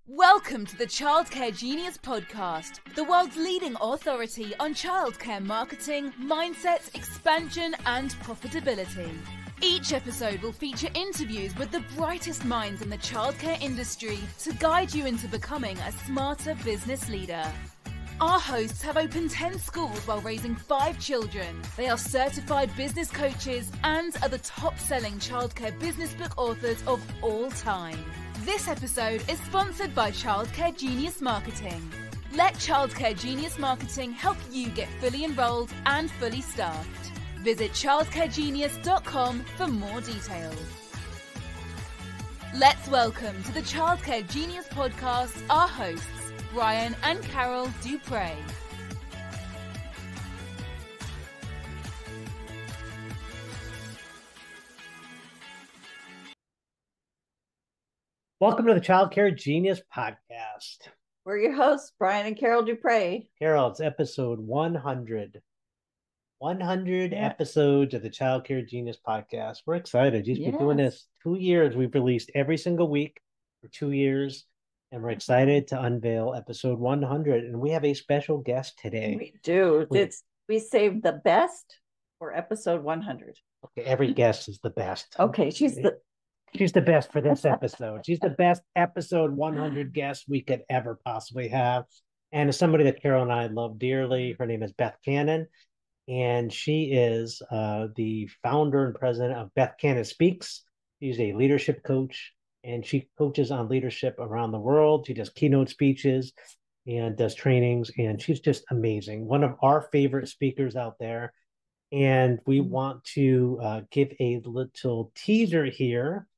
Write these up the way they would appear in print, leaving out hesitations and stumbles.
Welcome to the Childcare Genius Podcast, the world's leading authority on childcare marketing, mindset, expansion, and profitability. Each episode will feature interviews with the brightest minds in the childcare industry to guide you into becoming a smarter business leader. Our hosts have opened 10 schools while raising 5 children. They are certified business coaches and are the top-selling childcare business book authors of all time. This episode is sponsored by Childcare Genius Marketing. Let Childcare Genius Marketing help you get fully enrolled and fully staffed. Visit childcaregenius.com for more details. Let's welcome to the Childcare Genius Podcast our hosts, Brian and Carol Dupre. Welcome to the Childcare Genius Podcast. We're your hosts, Brian and Carol Dupre. Carol, it's episode 100. 100 episodes of the Childcare Genius Podcast. We're excited. We've been doing this 2 years. We've released every single week for 2 years, and we're excited to unveil episode 100. And we have a special guest today. We do. We saved the best for episode 100. Okay, every guest is the best. Okay, she's the best for this episode. She's the best episode 100 guest we could ever possibly have. And it's somebody that Carol and I love dearly. Her name is Beth Cannon. And she is the founder and president of Beth Cannon Speaks. She's a leadership coach, and she coaches on leadership around the world. She does keynote speeches and does trainings, and she's just amazing. One of our favorite speakers out there. And we want to give a little teaser here.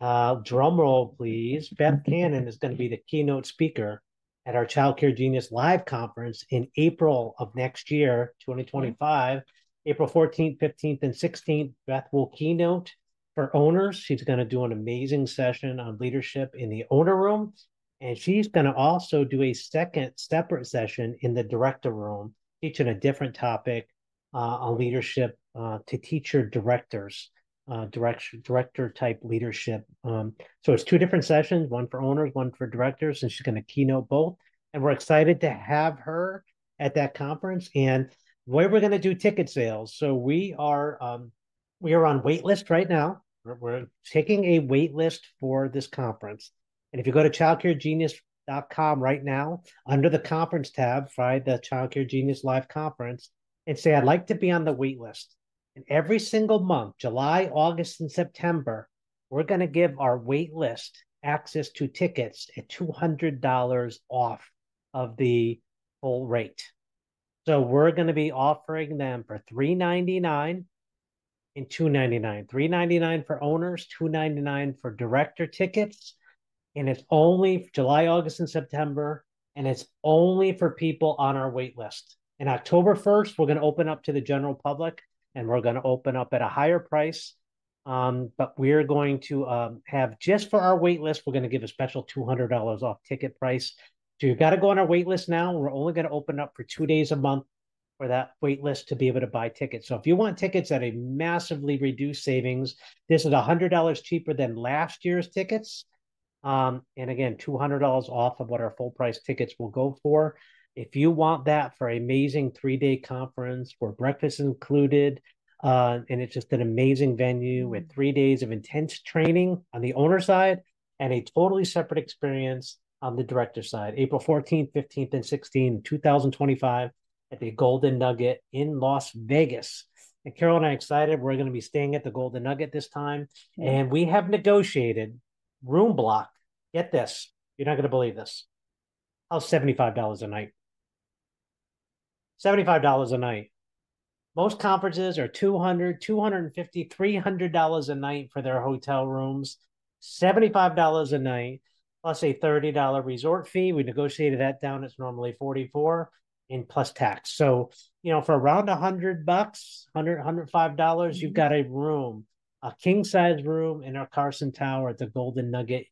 Drum roll, please. Beth Cannon is going to be the keynote speaker at our Childcare Genius Live Conference in April of next year, 2025. April 14th, 15th, and 16th, Beth will keynote for owners. She's going to do an amazing session on leadership in the owner room. And she's going to also do a second separate session in the director room, teaching a different topic on leadership to teacher directors. Director type leadership. So it's 2 different sessions, one for owners, one for directors, and she's going to keynote both. And we're excited to have her at that conference. And the way we're going to do ticket sales. So we are on wait list right now. We're taking a wait list for this conference. And if you go to childcaregenius.com right now, under the conference tab, find the Childcare Genius Live Conference, and say, I'd like to be on the wait list. And every single month, July, August, and September, we're going to give our wait list access to tickets at $200 off of the full rate. So we're going to be offering them for $399 and $299. $399 for owners, $299 for director tickets. And it's only July, August, and September. And it's only for people on our wait list. And October 1st, we're going to open up to the general public. And we're going to open up at a higher price. But we're going to have, just for our wait list, we're going to give a special $200 off ticket price. So you've got to go on our wait list now. We're only going to open up for 2 days a month for that wait list to be able to buy tickets. So if you want tickets at a massively reduced savings, this is $100 cheaper than last year's tickets. And again, $200 off of what our full price tickets will go for. If you want that for an amazing 3-day conference where breakfast is included, and it's just an amazing venue with 3 days of intense training on the owner side and a totally separate experience on the director side, April 14th, 15th, and 16th, 2025 at the Golden Nugget in Las Vegas. And Carol and I are excited. We're going to be staying at the Golden Nugget this time. And we have negotiated room block. Get this. You're not going to believe this. How's $75 a night? $75 a night. Most conferences are $200, $250, $300 a night for their hotel rooms. $75 a night plus a $30 resort fee. We negotiated that down. It's normally $44 and plus tax. So, for around $100, $105, you've got a room, a king size room in our Carson Tower at the Golden Nugget.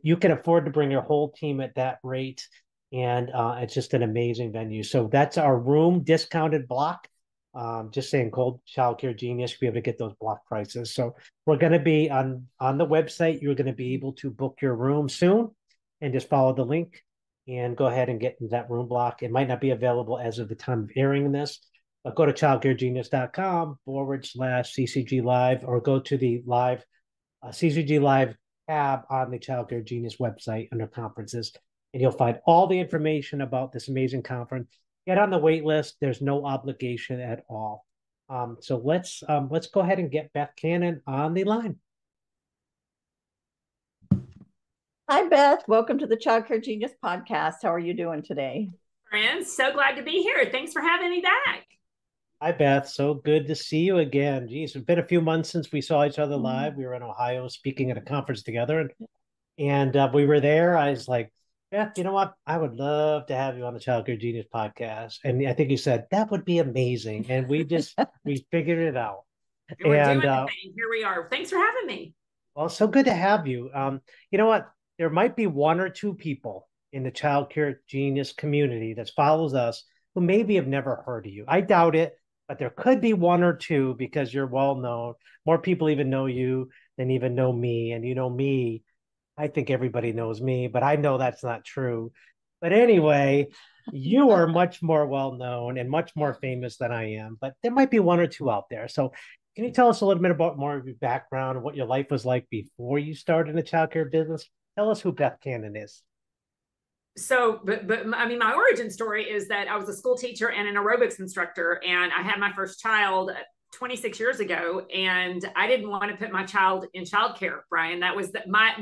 You can afford to bring your whole team at that rate. And it's just an amazing venue. So that's our room discounted block. Just saying, Cold Childcare Genius, you'll be able to get those block prices. So we're going to be on the website. You're going to be able to book your room soon. and just follow the link and go ahead and get into that room block. It might not be available as of the time of airing this, but go to childcaregenius.com/CCG Live, or go to the live CCG Live tab on the Child Care Genius website under conferences, and you'll find all the information about this amazing conference. Get on the wait list. There's no obligation at all. So let's go ahead and get Beth Cannon on the line. Hi, Beth. Welcome to the Child Care Genius podcast. How are you doing today? Friends, so glad to be here. Thanks for having me back. Hi, Beth. So good to see you again. Geez, it's been a few months since we saw each other live. We were in Ohio speaking at a conference together, and we were there. I was like, Beth, you know what? I would love to have you on the Child Care Genius podcast. And I think you said that would be amazing. And we figured it out. We're doing the thing. Here we are. Thanks for having me. Well, so good to have you. You know what? There might be one or two people in the Child Care Genius community that follows us who maybe have never heard of you. I doubt it, but there could be one or two because you're well known. More people even know you than even know me. And you know me, I think everybody knows me, but I know that's not true. But anyway, you are much more well known and much more famous than I am, but there might be one or two out there. So can you tell us a little bit about more of your background and what your life was like before you started in the childcare business? Tell us who Beth Cannon is. So, but I mean, my origin story is that I was a school teacher and an aerobics instructor, and I had my first child 26 years ago, and I didn't want to put my child in childcare, Brian. That was my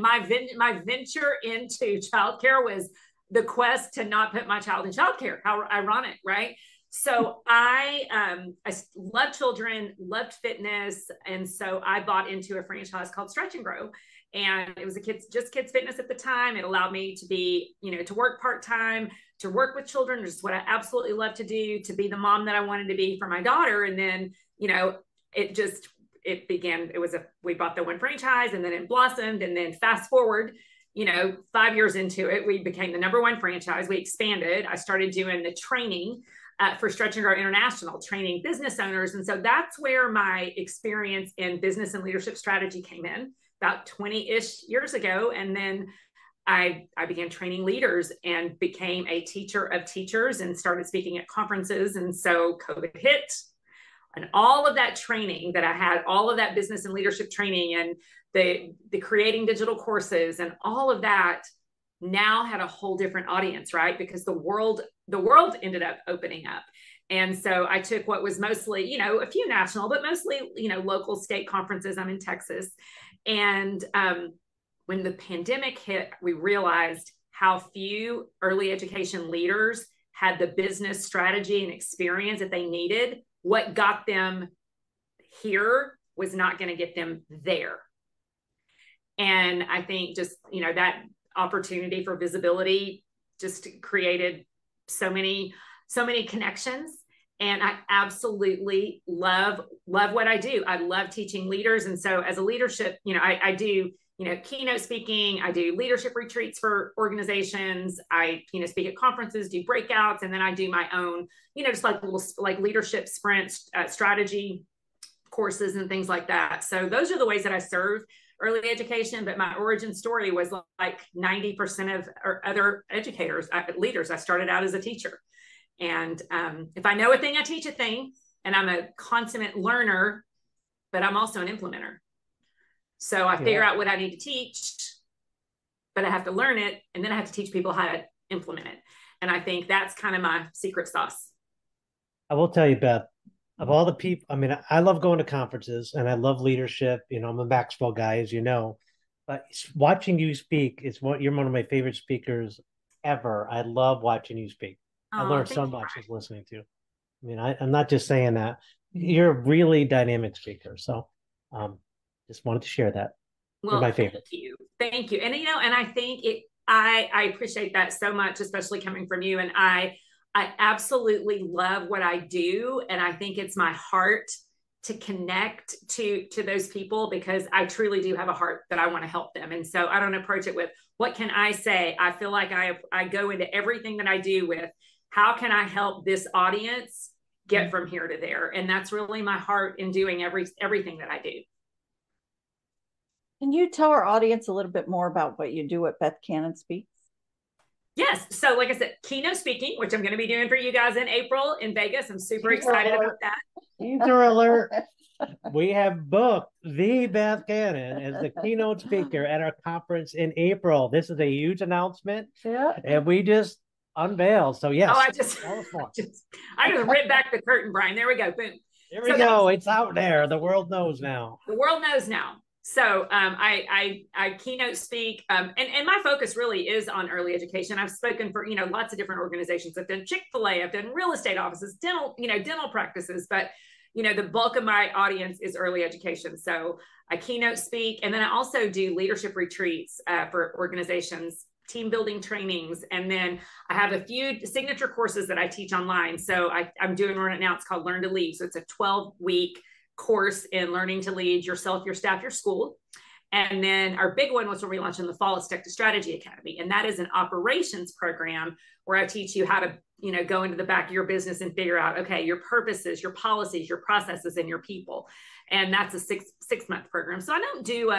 venture into childcare was the quest to not put my child in childcare. How ironic, right? So I love children, loved fitness, and so I bought into a franchise called Stretch and Grow. And it was kids fitness at the time. It allowed me to be, to work part-time, to work with children, which is what I absolutely love to do, to be the mom that I wanted to be for my daughter. And then, we bought the one franchise, and then it blossomed. And then fast forward, 5 years into it, we became the #1 franchise. We expanded. I started doing the training for Stretch and Grow International, training business owners. And so that's where my experience in business and leadership strategy came in, about 20-ish years ago. And then I began training leaders and became a teacher of teachers and started speaking at conferences. And so COVID hit, and all of that training that I had, all of that business and leadership training and the creating digital courses and all of that now had a whole different audience, right? Because the world ended up opening up. And so I took what was mostly, a few national, but mostly, local state conferences. I'm in Texas. And when the pandemic hit, we realized how few early education leaders had the business strategy and experience that they needed. What got them here was not going to get them there. And I think just, that opportunity for visibility just created so many connections. And I absolutely love what I do. I love teaching leaders. And so as a leadership, I do, keynote speaking, I do leadership retreats for organizations. I, speak at conferences, do breakouts, and then I do my own, just like little leadership sprints, strategy courses and things like that. So those are the ways that I serve early education. But my origin story was like 90% of other educators, leaders. I started out as a teacher. And if I know a thing, I teach a thing. And I'm a consummate learner, but I'm also an implementer. So I figure out what I need to teach, but I have to learn it. And then I have to teach people how to implement it. And I think that's kind of my secret sauce. I will tell you, Beth, of all the people, I mean, I love going to conferences and I love leadership. I'm a Maxwell guy, as you know, but watching you speak you're one of my favorite speakers ever. I love watching you speak. I learned so much just listening to you. I mean, I'm not just saying that. You're a really dynamic speaker. So just wanted to share that. Well, you're my favorite. Thank you. And, and I think I appreciate that so much, especially coming from you. And I absolutely love what I do. And I think it's my heart to connect to those people, because I truly do have a heart that I want to help them. And so I don't approach it with, what can I say? I feel like I go into everything that I do with, how can I help this audience get from here to there? And that's really my heart in doing everything that I do. Can you tell our audience a little bit more about what you do at Beth Cannon Speaks? Yes. So like I said, keynote speaking, which I'm going to be doing for you guys in April in Vegas. I'm super excited about that. Teaser alert. We have booked the Beth Cannon as the keynote speaker at our conference in April. This is a huge announcement. Yeah. And we just unveiled. So yes. Oh, I just ripped back the curtain, Brian. There we go. Boom. There we go. It's out there. The world knows now. The world knows now. So I keynote speak, and my focus really is on early education. I've spoken for lots of different organizations. I've done Chick-fil-A, I've done real estate offices, dental practices, but the bulk of my audience is early education. So I keynote speak, and then I also do leadership retreats for organizations, team building trainings, and then I have a few signature courses that I teach online. So I'm doing one right now. It's called Learn to Lead. So it's a 12-week course in learning to lead yourself, your staff, your school. And then our big one, which will relaunch in the fall, is Tech to Strategy Academy. And that is an operations program where I teach you how to, go into the back of your business and figure out, okay, your purposes, your policies, your processes, and your people. And that's a six-month program. So I don't do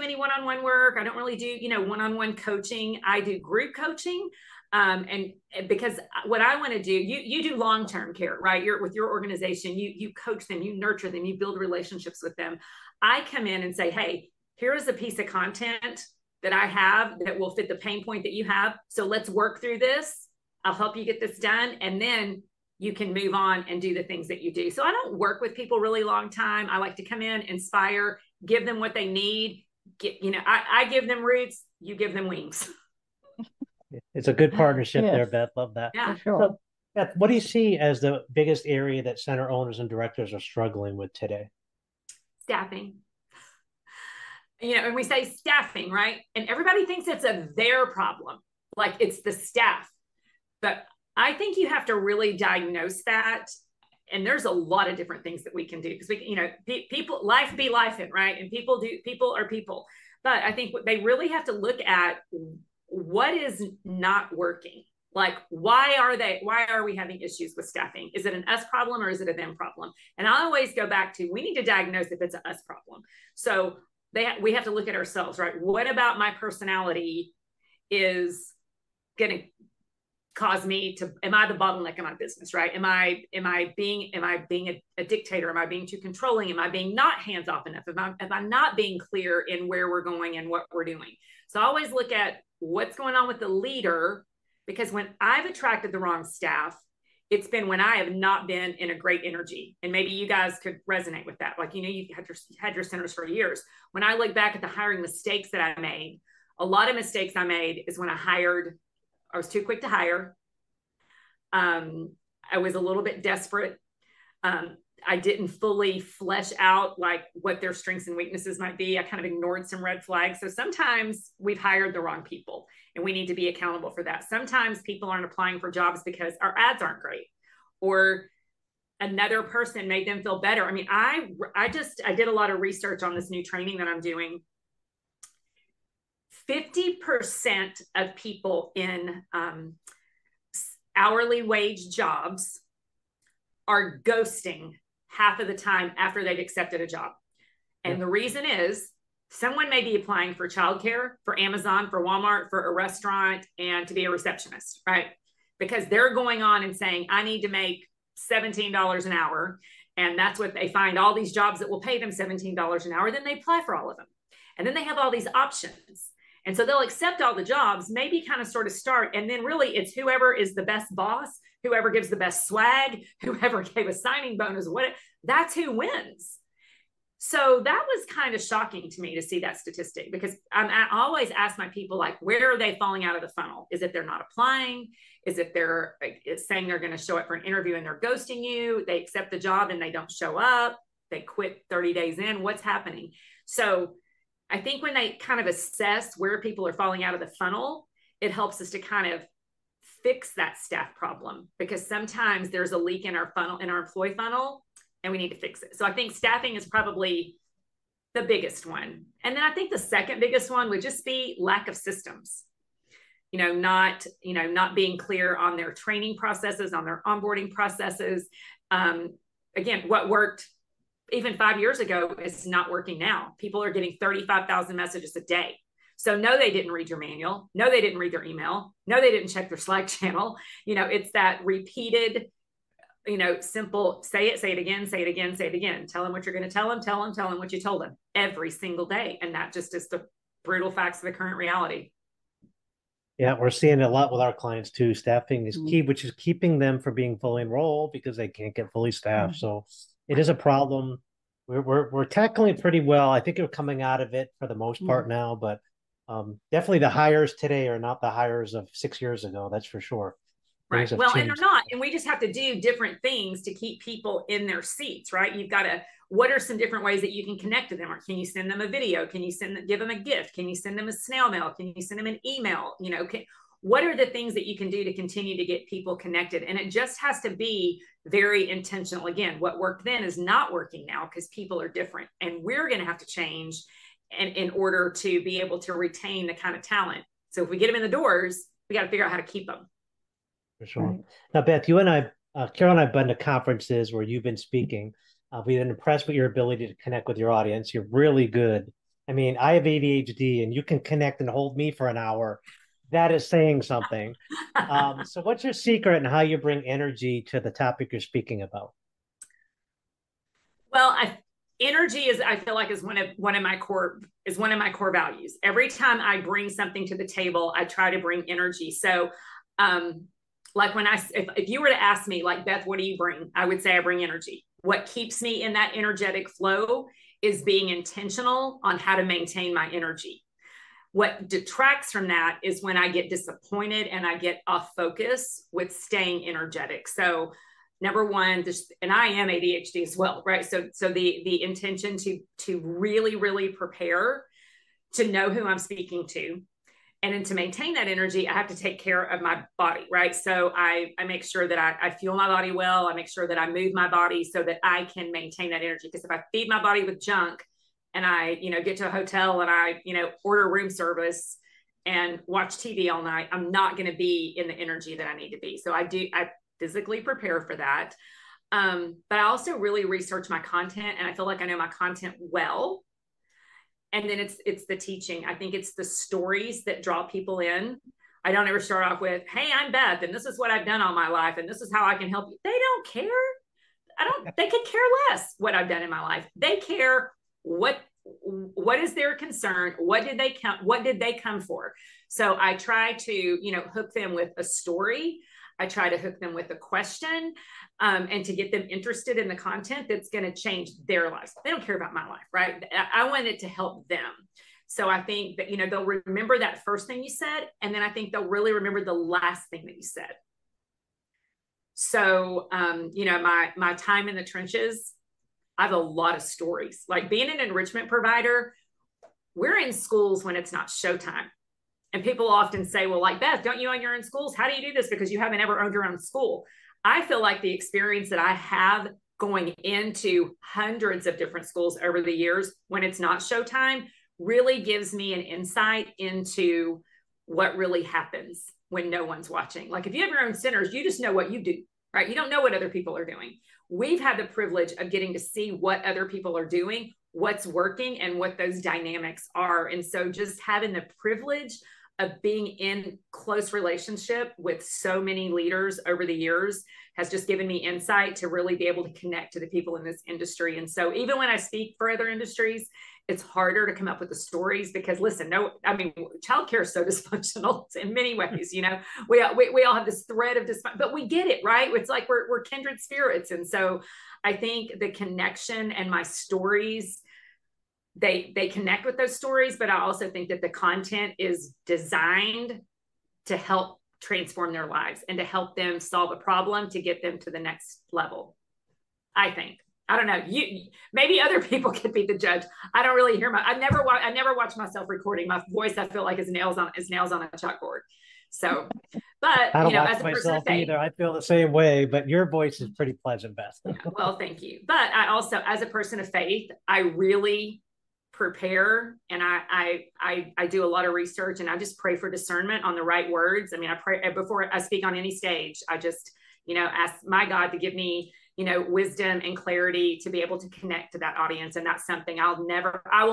any one-on-one work. I don't really do, one-on-one coaching. I do group coaching. And because what I want to do, you do long-term care, right? You're with your organization, you coach them, you nurture them, you build relationships with them. I come in and say, hey, here is a piece of content that I have that will fit the pain point that you have. So let's work through this. I'll help you get this done. And then you can move on and do the things that you do. So I don't work with people really long time. I like to come in, inspire, give them what they need. I give them roots, you give them wings. It's a good partnership there, Beth. Love that. Yeah. Sure. So, Beth, what do you see as the biggest area that center owners and directors are struggling with today? Staffing. And we say staffing, right? And everybody thinks it's their problem, like it's the staff. But I think you have to really diagnose that. And there's a lot of different things that we can do because people, life be lifing, right? And people are people. But I think they really have to look at what is not working. Like, why are we having issues with staffing? Is it an us problem or is it a them problem? And I always go back to, we need to diagnose if it's an us problem. So we have to look at ourselves, right? What about my personality is going to cause me to, am I the bottleneck in my business, right? Am I being a dictator? Am I being too controlling? Am I being not hands off enough? Am I not being clear in where we're going and what we're doing? So I always look at what's going on with the leader, because when I've attracted the wrong staff, it's been when I have not been in a great energy. And maybe you guys could resonate with that. Like, you had your centers for years. When I look back at the hiring mistakes that I made, a lot of mistakes I made is when I was too quick to hire. I was a little bit desperate. I didn't fully flesh out like what their strengths and weaknesses might be. I kind of ignored some red flags. So sometimes we've hired the wrong people and we need to be accountable for that. Sometimes people aren't applying for jobs because our ads aren't great or another person made them feel better. I mean, I did a lot of research on this new training that I'm doing. 50% of people in hourly wage jobs are ghosting half of the time after they've accepted a job. And the reason is someone may be applying for childcare, for Amazon, for Walmart, for a restaurant, and to be a receptionist, right? Because they're going on and saying, I need to make $17 an hour. And that's what they find, all these jobs that will pay them $17 an hour. Then they apply for all of them. And then they have all these options. And so they'll accept all the jobs, maybe kind of sort of start. And then really it's whoever is the best boss, whoever gives the best swag, whoever gave a signing bonus, that's who wins. So that was kind of shocking to me to see that statistic, because I always ask my people, like, where are they falling out of the funnel? Is it they're not applying? Is it they're saying they're going to show up for an interview and they're ghosting you? They accept the job and they don't show up. They quit 30 days in. What's happening? So I think when they kind of assess where people are falling out of the funnel, it helps us to kind of fix that staff problem, because sometimes there's a leak in our funnel, in our employee funnel, and we need to fix it. So I think staffing is probably the biggest one. And then I think the second biggest one would just be lack of systems. Not being clear on their training processes, on their onboarding processes. Again, what worked even 5 years ago is not working now. People are getting 35,000 messages a day. So no, they didn't read your manual. No, they didn't read their email. No, they didn't check their Slack channel. It's that repeated, simple, say it again, say it again, say it again. Tell them what you're going to tell them what you told them every single day. And that just is the brutal facts of the current reality. Yeah, we're seeing a lot with our clients too. Staffing is key, which is keeping them from being fully enrolled because they can't get fully staffed. So it is a problem. We're tackling it pretty well. I think we're coming out of it for the most part now, but definitely the hires today are not the hires of 6 years ago. That's for sure. Right. Well, and they're not. And we just have to do different things to keep people in their seats, right? You've got to, what are some different ways that you can connect to them? Or can you send them a video? Can you give them a gift? Can you send them a snail mail? Can you send them an email? What are the things that you can do to continue to get people connected? And it just has to be very intentional. Again, what worked then is not working now because people are different. And we're going to have to change in order to be able to retain the kind of talent. So if we get them in the doors, we got to figure out how to keep them. For sure. Right. Now, Beth, you and I, Carol and I have been to conferences where you've been speaking. We've been impressed with your ability to connect with your audience. You're really good. I mean, I have ADHD and you can connect and hold me for an hour. That is saying something. So what's your secret and how you bring energy to the topic you're speaking about? Well, energy is, I feel like, is one of my core values. Every time I bring something to the table, I try to bring energy. So, like if you were to ask me, like, Beth, what do you bring? I would say I bring energy. What keeps me in that energetic flow is being intentional on how to maintain my energy. What detracts from that is when I get disappointed and I get off focus with staying energetic. So number one, and I am ADHD as well, right? So the intention to really, really prepare to know who I'm speaking to. And then to maintain that energy, I have to take care of my body, right? So I make sure that I fuel my body well. I make sure that I move my body so that I can maintain that energy. Because if I feed my body with junk and I, get to a hotel and I, order room service and watch TV all night, I'm not going to be in the energy that I need to be. So I physically prepare for that. But I also really research my content, and I feel like I know my content well. And then it's the teaching. I think it's the stories that draw people in. I don't ever start off with, hey, I'm Beth, and this is what I've done all my life, and this is how I can help you. They don't care. They could care less what I've done in my life. They care what is their concern? What did they come for? So I try to, hook them with a story. I try to hook them with a question, and to get them interested in the content that's going to change their lives. They don't care about my life, right? I want it to help them. So I think that, they'll remember that first thing you said, and then I think they'll really remember the last thing that you said. So, my time in the trenches, I have a lot of stories. Like being an enrichment provider, we're in schools when it's not showtime. And people often say, well, like, Beth, don't you own your own schools? How do you do this? Because you haven't ever owned your own school. I feel like the experience that I have going into hundreds of different schools over the years when it's not showtime really gives me an insight into what really happens when no one's watching. Like if you have your own centers, you just know what you do, right? You don't know what other people are doing. We've had the privilege of getting to see what other people are doing, what's working, and what those dynamics are. And so just having the privilege of being in close relationship with so many leaders over the years has just given me insight to really be able to connect to the people in this industry. And so even when I speak for other industries, it's harder to come up with the stories because listen, childcare is so dysfunctional in many ways. We all have this thread of dysfunction, but we get it, right? It's like we're kindred spirits. And so I think the connection and my stories, they connect with those stories, but I also think that the content is designed to help transform their lives and to help them solve a problem to get them to the next level. I think. I don't know. Maybe other people could be the judge. I don't really hear I never watch myself recording. My voice, I feel like is nails on a chalkboard. So, but I don't watch myself either. I feel the same way, but your voice is pretty pleasant, Beth. Well, thank you. But I also, as a person of faith, I really prepare, and I do a lot of research, and I just pray for discernment on the right words. I mean, I pray before I speak on any stage. I just, ask my God to give me, wisdom and clarity to be able to connect to that audience. And that's something I will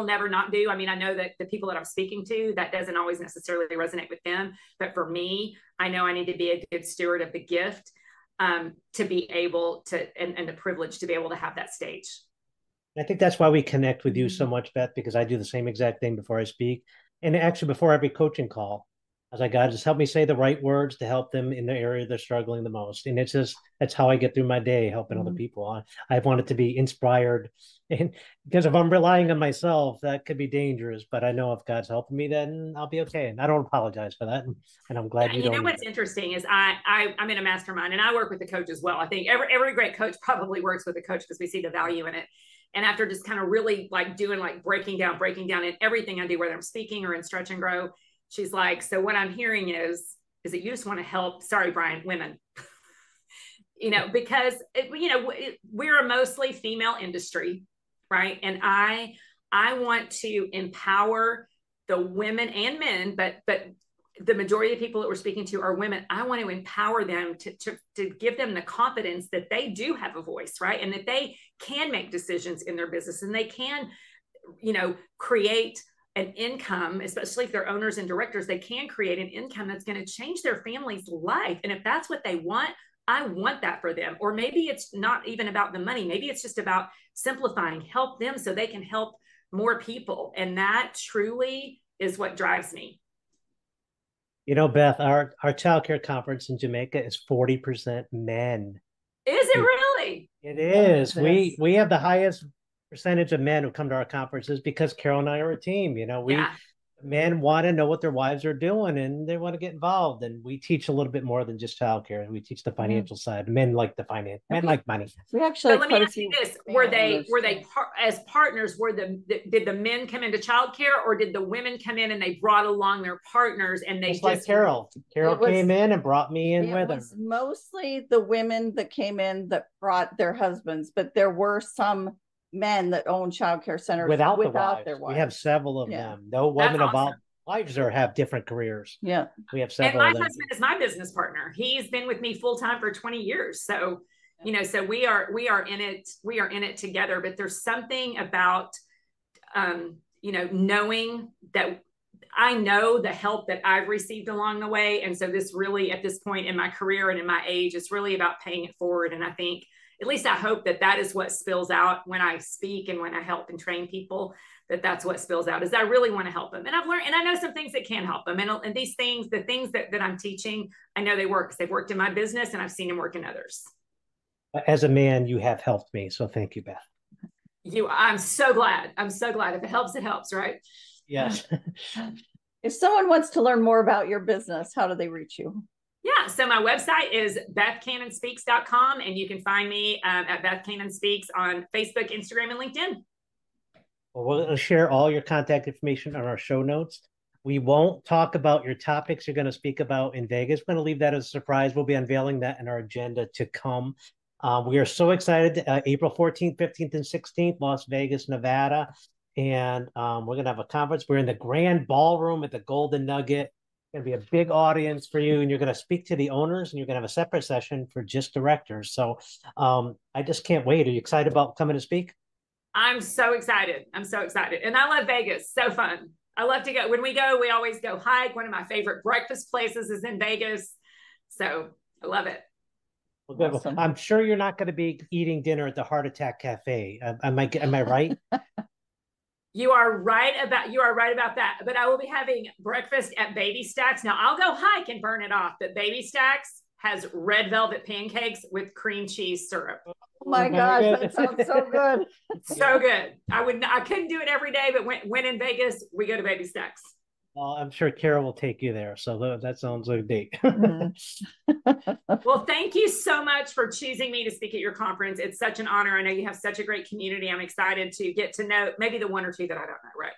never not do. I mean, I know that the people that I'm speaking to, that doesn't always necessarily resonate with them, but for me, I know I need to be a good steward of the gift, to be able to, and the privilege to be able to have that stage. I think that's why we connect with you so much, Beth, because I do the same exact thing before I speak. And actually, before every coaching call, I was like, God, just help me say the right words to help them in the area they're struggling the most. And it's just, that's how I get through my day, helping other people. I want it to be inspired. And because if I'm relying on myself, that could be dangerous. But I know if God's helping me, then I'll be okay. And I don't apologize for that. And I'm glad you don't. You know what's interesting is I'm in a mastermind and I work with the coach as well. I think every great coach probably works with a coach because we see the value in it. And after just kind of really doing breaking down in everything I do, whether I'm speaking or in Stretch and Grow, she's like, so what I'm hearing is that you just want to help, sorry, Brian, women, because we're a mostly female industry, right? And I want to empower the women and men, but the majority of people that we're speaking to are women. I want to empower them to give them the confidence that they do have a voice, right? And that they can make decisions in their business and they can, create an income, especially if they're owners and directors, they can create an income that's going to change their family's life. And if that's what they want, I want that for them. Or maybe it's not even about the money. Maybe it's just about simplifying, help them so they can help more people. And that truly is what drives me. Beth, our childcare conference in Jamaica is 40% men. Is it really? It is. We have the highest percentage of men who come to our conferences because Carol and I are a team. Men want to know what their wives are doing and they want to get involved. And we teach a little bit more than just childcare. We teach the financial side. Men like the finance. Men like money. We actually. But let me ask you this: were they as partners? Did the men come into childcare, or did the women come in and they brought along their partners and they just like Carol? Carol came in and brought me in with her. It was mostly the women that came in that brought their husbands, but there were some men that own childcare centers without their wives. We have several of them. No women about wives or have different careers. Yeah. We have several. And my husband is my business partner. He's been with me full time for 20 years. So, so we are in it together, but there's something about, knowing that I know the help that I've received along the way. And so this really, at this point in my career and in my age, it's really about paying it forward. And I think, at least I hope that is what spills out when I speak and when I help and train people, that's what spills out is I really want to help them. And I've learned, and I know some things that can help them. And these things, the things that I'm teaching, I know they work because they've worked in my business and I've seen them work in others. As a man, you have helped me. So thank you, Beth. I'm so glad. If it helps, it helps, right? Yes. If someone wants to learn more about your business, how do they reach you? Yeah, so my website is bethcannonspeaks.com, and you can find me at Beth Cannon Speaks on Facebook, Instagram, and LinkedIn. Well, we're going to share all your contact information on our show notes. We won't talk about your topics you're going to speak about in Vegas. We're going to leave that as a surprise. We'll be unveiling that in our agenda to come. We are so excited. April 14th, 15th, and 16th, Las Vegas, Nevada. And we're going to have a conference. We're in the grand ballroom at the Golden Nugget. Going to be a big audience for you, and you're going to speak to the owners, and you're going to have a separate session for just directors. So I just can't wait. Are you excited about coming to speak? I'm so excited. And I love Vegas. So fun. I love to go. When we go, we always go hike. One of my favorite breakfast places is in Vegas. So I love it. Well, awesome. I'm sure you're not going to be eating dinner at the Heart Attack Cafe. Am I right? You are right about that. But I will be having breakfast at Baby Stacks. Now I'll go hike and burn it off, but Baby Stacks has red velvet pancakes with cream cheese syrup. Oh my gosh, that sounds so good. So good. I couldn't do it every day, but when in Vegas, we go to Baby Stacks. Well, I'm sure Carol will take you there. So that sounds like a date. Well, thank you so much for choosing me to speak at your conference. It's such an honor. I know you have such a great community. I'm excited to get to know maybe the one or two that I don't know, right?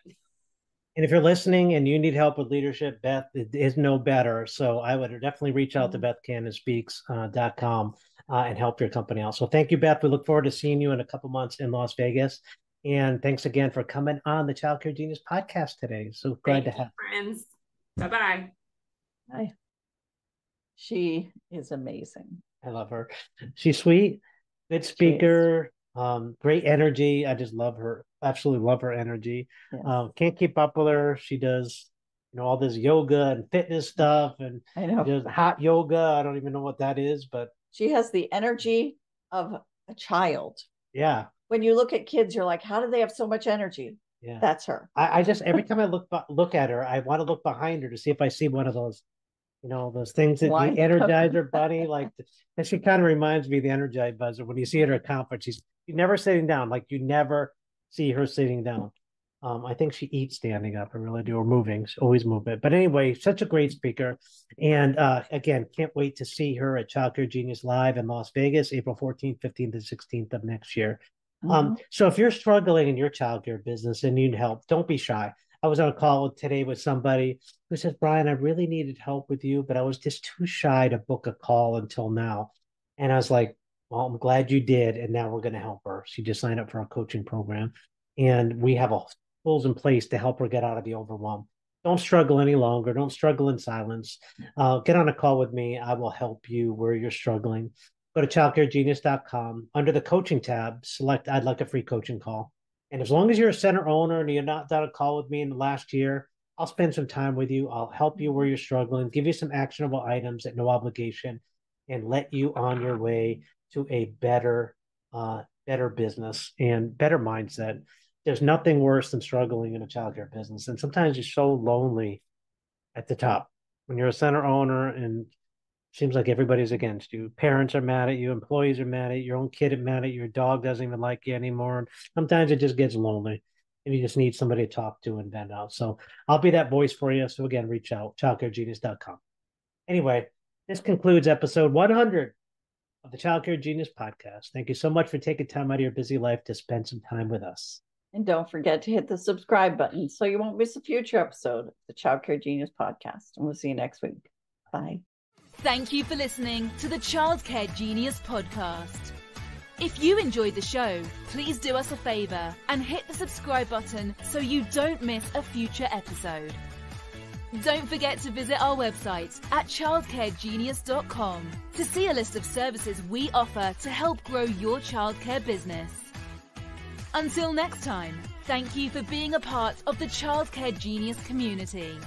And if you're listening and you need help with leadership, Beth is no better. So I would definitely reach out to BethCannonSpeaks.com and help your company out. So thank you, Beth. We look forward to seeing you in a couple months in Las Vegas. And thanks again for coming on the Child Care Genius podcast today. So glad to have you. Friends. Bye-bye. Bye. She is amazing. I love her. She's sweet. Good speaker, great energy. I just love her. Absolutely love her energy. Yes. Can't keep up with her. She does, all this yoga and fitness stuff, and I know. she does hot yoga. I don't even know what that is, but she has the energy of a child. Yeah. When you look at kids, you're like, how do they have so much energy? Yeah. That's her. I just, every time I look at her, I want to look behind her to see if I see one of those, those things that the Energizer bunny, like, and she kind of reminds me of the Energizer buzzer. When you see her at a conference, she's never sitting down. Like, you never see her sitting down. I think she eats standing up. I really do, or moving. She's always moving. But anyway, such a great speaker. And again, can't wait to see her at Child Care Genius Live in Las Vegas, April 14th, 15th, and 16th of next year. So if you're struggling in your childcare business and need help, don't be shy. I was on a call today with somebody who says, Brian, I really needed help with you, but I was just too shy to book a call until now. And I was like, well, I'm glad you did. And now we're going to help her. She just signed up for our coaching program. And we have tools in place to help her get out of the overwhelm. Don't struggle any longer. Don't struggle in silence. Get on a call with me. I will help you where you're struggling. Go to childcaregenius.com. Under the coaching tab, select I'd like a free coaching call. And as long as you're a center owner and you're not done a call with me in the last year, I'll spend some time with you. I'll help you where you're struggling, give you some actionable items at no obligation, and let you on your way to a better business and better mindset. There's nothing worse than struggling in a childcare business. And sometimes you're so lonely at the top when you're a center owner and seems like everybody's against you. Parents are mad at you. Employees are mad at you. Your own kid is mad at you. Your dog doesn't even like you anymore. And sometimes it just gets lonely and you just need somebody to talk to and vent out. So I'll be that voice for you. So again, reach out, childcaregenius.com. Anyway, this concludes episode 100 of the Child Care Genius podcast. Thank you so much for taking time out of your busy life to spend some time with us. And don't forget to hit the subscribe button so you won't miss a future episode of the Child Care Genius podcast. And we'll see you next week. Bye. Thank you for listening to the Child Care Genius podcast. If you enjoyed the show, please do us a favor and hit the subscribe button so you don't miss a future episode. Don't forget to visit our website at childcaregenius.com to see a list of services we offer to help grow your childcare business. Until next time, thank you for being a part of the Child Care Genius community.